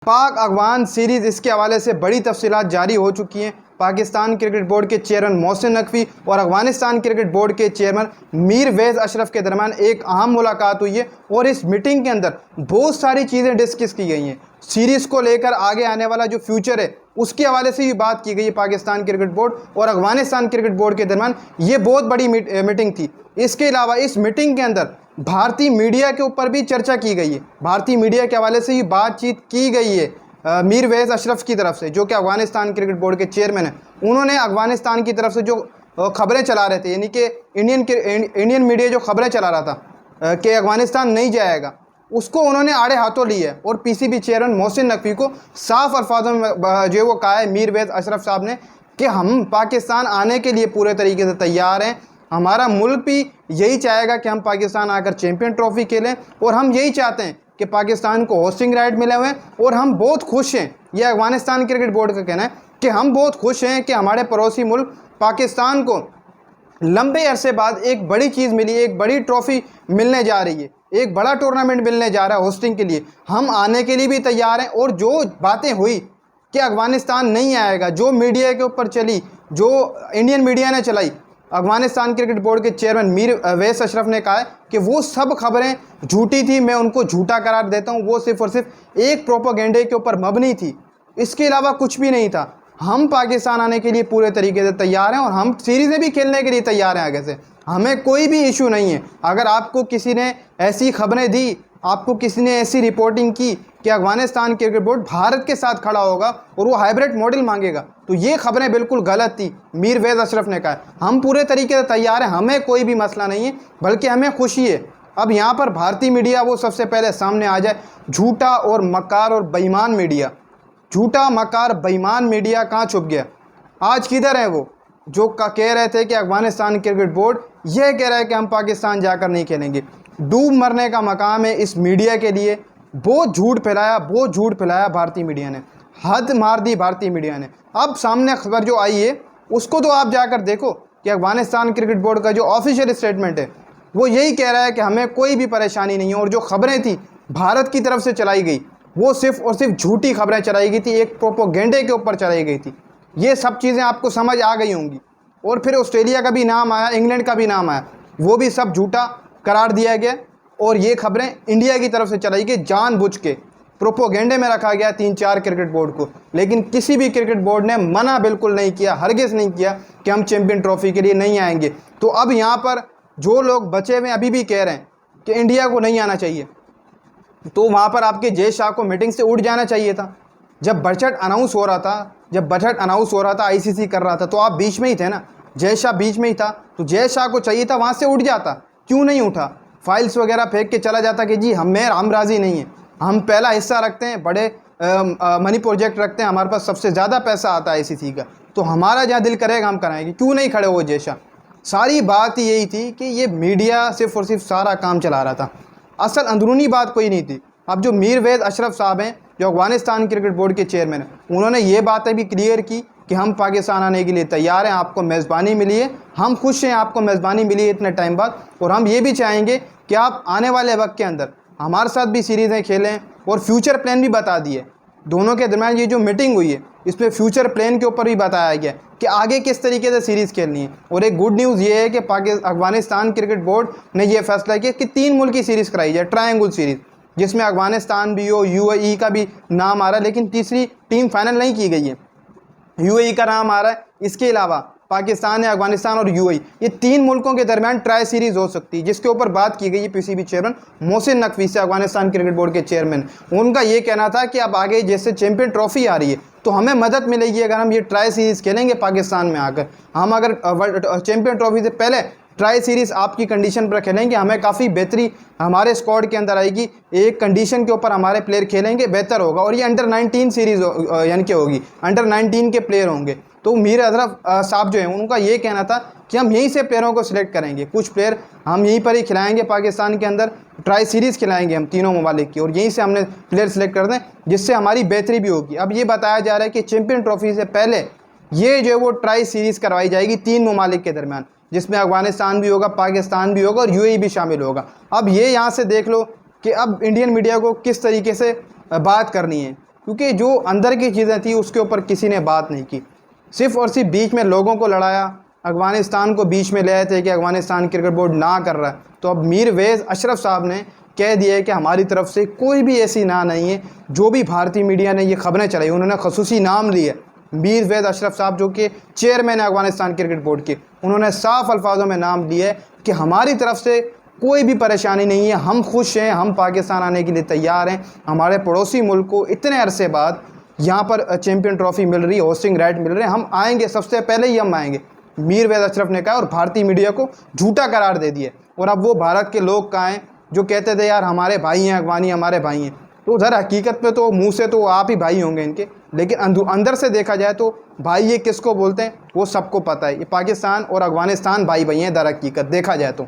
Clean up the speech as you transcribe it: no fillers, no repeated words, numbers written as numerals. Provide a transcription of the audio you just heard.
पाक अफगान सीरीज़, इसके हवाले से बड़ी तफसीलात जारी हो चुकी हैं। पाकिस्तान क्रिकेट बोर्ड के चेयरमैन मोहसिन नकवी और अफगानिस्तान क्रिकेट बोर्ड के चेयरमैन मीरवेज़ अशरफ के दरमियान एक अहम मुलाकात हुई है और इस मीटिंग के अंदर बहुत सारी चीज़ें डिस्कस की गई हैं। सीरीज़ को लेकर आगे आने वाला जो फ्यूचर है उसके हवाले से भी बात की गई है। पाकिस्तान क्रिकेट बोर्ड और अफगानिस्तान क्रिकेट बोर्ड के दरमियान ये बहुत बड़ी मीटिंग थी। इसके अलावा इस मीटिंग के अंदर भारतीय मीडिया के ऊपर भी चर्चा की गई है। भारतीय मीडिया के हवाले से भी बातचीत की गई है मीरवेज़ अशरफ की तरफ से, जो कि अफगानिस्तान क्रिकेट बोर्ड के चेयरमैन हैं। उन्होंने अफगानिस्तान की तरफ से जो खबरें चला रहे थे, यानी कि इंडियन मीडिया जो खबरें चला रहा था कि अफगानिस्तान नहीं जाएगा, उसको उन्होंने आड़े हाथों ली है और पीसीबी चेयरमैन मोहसिन नकवी को साफ अल्फाजों में जो वो कहा है मीरवेज़ अशरफ साहब ने कि हम पाकिस्तान आने के लिए पूरे तरीके से तैयार हैं। हमारा मुल्क भी यही चाहेगा कि हम पाकिस्तान आकर चैंपियन ट्रॉफी खेलें और हम यही चाहते हैं कि पाकिस्तान को होस्टिंग राइट मिले हुए हैं और हम बहुत खुश हैं। यह अफगानिस्तान क्रिकेट बोर्ड का कहना है कि हम बहुत खुश हैं कि हमारे पड़ोसी मुल्क पाकिस्तान को लंबे अरसे बाद एक बड़ी चीज़ मिली, एक बड़ी ट्रॉफ़ी मिलने जा रही है, एक बड़ा टूर्नामेंट मिलने जा रहा है होस्टिंग के लिए। हम आने के लिए भी तैयार हैं। और जो बातें हुई कि अफगानिस्तान नहीं आएगा, जो मीडिया के ऊपर चली, जो इंडियन मीडिया ने चलाई, अफगानिस्तान क्रिकेट बोर्ड के चेयरमैन मीरवेज़ अशरफ ने कहा है कि वो सब खबरें झूठी थी, मैं उनको झूठा करार देता हूँ। वो सिर्फ़ और सिर्फ एक प्रोपेगेंडे के ऊपर मबनी थी, इसके अलावा कुछ भी नहीं था। हम पाकिस्तान आने के लिए पूरे तरीके से तैयार हैं और हम सीरीज़ें भी खेलने के लिए तैयार हैं आगे से। हमें कोई भी इशू नहीं है। अगर आपको किसी ने ऐसी खबरें दी, आपको किसी ने ऐसी रिपोर्टिंग की कि अफगानिस्तान क्रिकेट बोर्ड भारत के साथ खड़ा होगा और वो हाइब्रिड मॉडल मांगेगा, तो ये खबरें बिल्कुल गलत थी। मीरवेज़ अशरफ ने कहा हम पूरे तरीके से तैयार हैं, हमें कोई भी मसला नहीं है, बल्कि हमें खुशी है। अब यहाँ पर भारतीय मीडिया वो सबसे पहले सामने आ जाए, झूठा और मक्कार और बेईमान मीडिया। झूठा मक्कार बेईमान मीडिया कहाँ छुप गया? आज किधर है वो जो कह रहे थे कि अफगानिस्तान क्रिकेट बोर्ड यह कह रहा है कि हम पाकिस्तान जाकर नहीं खेलेंगे? डूब मरने का मकाम है इस मीडिया के लिए। बहुत झूठ फैलाया भारतीय मीडिया ने, हद मार दी भारतीय मीडिया ने। अब सामने खबर जो आई है उसको तो आप जाकर देखो कि अफगानिस्तान क्रिकेट बोर्ड का जो ऑफिशियल स्टेटमेंट है वो यही कह रहा है कि हमें कोई भी परेशानी नहीं है। और जो खबरें थी भारत की तरफ से चलाई गई वो सिर्फ और सिर्फ झूठी खबरें चलाई गई थी, एक प्रोपोगेंडे के ऊपर चलाई गई थी। ये सब चीज़ें आपको समझ आ गई होंगी। और फिर ऑस्ट्रेलिया का भी नाम आया, इंग्लैंड का भी नाम आया, वो भी सब झूठा करार दिया गया और ये खबरें इंडिया की तरफ से चलाई गई, जानबूझ के प्रोपोगेंडे में रखा गया 3-4 क्रिकेट बोर्ड को। लेकिन किसी भी क्रिकेट बोर्ड ने मना बिल्कुल नहीं किया, हरगिज़ नहीं किया कि हम चैंपियन ट्रॉफी के लिए नहीं आएंगे। तो अब यहाँ पर जो लोग बचे हुए अभी भी कह रहे हैं कि इंडिया को नहीं आना चाहिए, तो वहाँ पर आपके जय शाह को मीटिंग से उठ जाना चाहिए था। जब बजट अनाउंस हो रहा था, आईसीसी कर रहा था, तो आप बीच में ही थे ना, जय शाह बीच में ही था, तो जय शाह को चाहिए था वहाँ से उठ जाता। क्यों नहीं उठा? फाइल्स वगैरह फेंक के चला जाता कि जी हम राज़ी नहीं हैं, हम पहला हिस्सा रखते हैं, बड़े मनी प्रोजेक्ट रखते हैं, हमारे पास सबसे ज़्यादा पैसा आता है आईसीसी का, तो हमारा जहाँ दिल करेगा हम कराएंगे। क्यों नहीं खड़े हो जय शाह? सारी बात यही थी कि ये मीडिया सिर्फ और सिर्फ सारा काम चला रहा था, असल अंदरूनी बात कोई नहीं थी। अब जो मीरवेज़ अशरफ साहब हैं, जो अफगानिस्तान क्रिकेट बोर्ड के चेयरमैन हैं, उन्होंने ये बातें भी क्लियर की कि हम पाकिस्तान आने के लिए तैयार हैं, आपको मेज़बानी मिली है, हम खुश हैं आपको मेज़बानी मिली है इतने टाइम बाद, और हम ये भी चाहेंगे कि आप आने वाले वक्त के अंदर हमारे साथ भी सीरीज़ें खेलें। और फ्यूचर प्लान भी बता दिए। दोनों के दरमियान ये जो मीटिंग हुई है इसमें फ्यूचर प्लान के ऊपर भी बताया गया कि आगे किस तरीके से सीरीज़ खेलनी है। और एक गुड न्यूज़ ये है कि अफगानिस्तान क्रिकेट बोर्ड ने यह फैसला किया कि 3 मुल्क की सीरीज़ कराई जाए, ट्रायंगल सीरीज़, जिसमें अफगानिस्तान भी हो, यूएई का भी नाम आ रहा है, लेकिन तीसरी टीम फाइनल नहीं की गई है, यूएई का नाम आ रहा है। इसके अलावा पाकिस्तान या अफगानिस्तान और यूएई, ये 3 मुल्कों के दरमियान ट्राई सीरीज़ हो सकती है, जिसके ऊपर बात की गई है पीसीबी चेयरमैन मोहसिन नकवी से, अफगानिस्तान क्रिकेट बोर्ड के चेयरमैन। उनका ये कहना था कि अब आगे जैसे चैंपियन ट्रॉफी आ रही है तो हमें मदद मिलेगी अगर हम ये ट्राई सीरीज़ खेलेंगे पाकिस्तान में आकर। हम अगर चैंपियन ट्रॉफी से पहले ट्राई सीरीज़ आपकी कंडीशन पर खेलेंगे, हमें काफ़ी बेहतरी हमारे स्क्वाड के अंदर आएगी, एक कंडीशन के ऊपर हमारे प्लेयर खेलेंगे, बेहतर होगा। और ये अंडर 19 सीरीज़ यानी कि होगी, अंडर 19 के प्लेयर होंगे। तो मीर अशरफ साहब जो हैं उनका ये कहना था कि हम यहीं से प्लेयरों को सिलेक्ट करेंगे, कुछ प्लेयर हम यहीं पर ही खिलाएंगे, पाकिस्तान के अंदर ट्राई सीरीज़ खिलाएंगे हम तीनों ममालिक की, और यहीं से हमने प्लेयर सिलेक्ट कर दें जिससे हमारी बेहतरी भी होगी। अब ये बताया जा रहा है कि चैंपियन ट्रॉफी से पहले ये जो है वो ट्राई सीरीज़ करवाई जाएगी 3 ममालिक के दरमियान, जिसमें अफगानिस्तान भी होगा, पाकिस्तान भी होगा और यूएई भी शामिल होगा। अब ये यहाँ से देख लो कि अब इंडियन मीडिया को किस तरीके से बात करनी है। क्योंकि जो अंदर की चीज़ें थी उसके ऊपर किसी ने बात नहीं की। सिर्फ़ और सिर्फ बीच में लोगों को लड़ाया, अफ़गानिस्तान को बीच में ले आए थे कि अफ़गानिस्तान क्रिकेट बोर्ड ना कर रहा है। तो अब मीरवेज़ अशरफ साहब ने कह दिया है कि हमारी तरफ से कोई भी ऐसी ना नहीं है। जो भी भारतीय मीडिया ने ये खबरें चलाई उन्होंने खसूसी नाम लिए मीरवेज़ अशरफ साहब, जो कि चेयरमैन है अफ़गानिस्तान क्रिकेट बोर्ड के। उन्होंने साफ अल्फाजों में नाम लिए है कि हमारी तरफ से कोई भी परेशानी नहीं है, हम खुश हैं, हम पाकिस्तान आने के लिए तैयार हैं। हमारे पड़ोसी मुल्क को इतने अरसे बाद यहाँ पर चैम्पियन ट्रॉफी मिल रही है, होस्टिंग राइट मिल रहे हैं, हम आएंगे, सबसे पहले ही हम आएंगे, मीरवेज़ अशरफ ने कहा। और भारतीय मीडिया को झूठा करार दे दिया। और अब वो भारत के लोग कहाँ हैं जो कहते थे यार हमारे भाई हैं अफ़गानी, हमारे भाई हैं। तो उधर हकीकत पे तो मुंह से तो आप ही भाई होंगे इनके, लेकिन अंदर से देखा जाए तो भाई ये किसको बोलते हैं वो सबको पता है। ये पाकिस्तान और अफ़गानिस्तान भाई भाई हैं दर हकीकत देखा जाए तो।